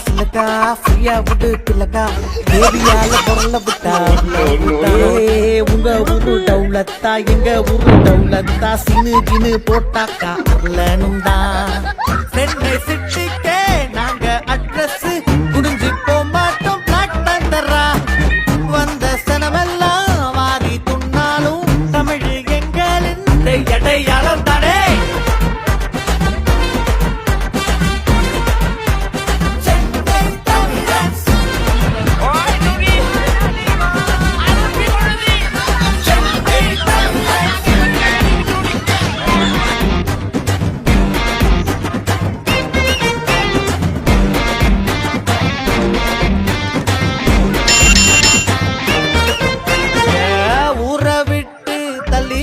சிலக்கா ஃப்ரீயா விட்டு பிள்ளக்கா தேவியால பொருள விட்டா உங்க ஊரு டவுலத்தா எங்க ஊரு டவுலத்தா சினு கினு போட்டாக்கா அல்லனும் தான் சென்னை சிட்டிக்கே நாங்க அட்ரஸ் குடிஞ்சு போமாட்டோம் பிளாக் தந்தரா வந்த சனமெல்லாம் வாரி துண்ணாலும் தமிழ் எங்களின் அடையாளம் தானே.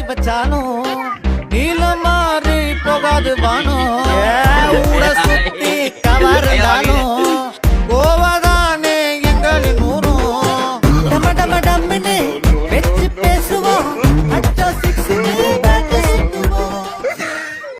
வச்சாலும் நீல மாறி போகாது வானோ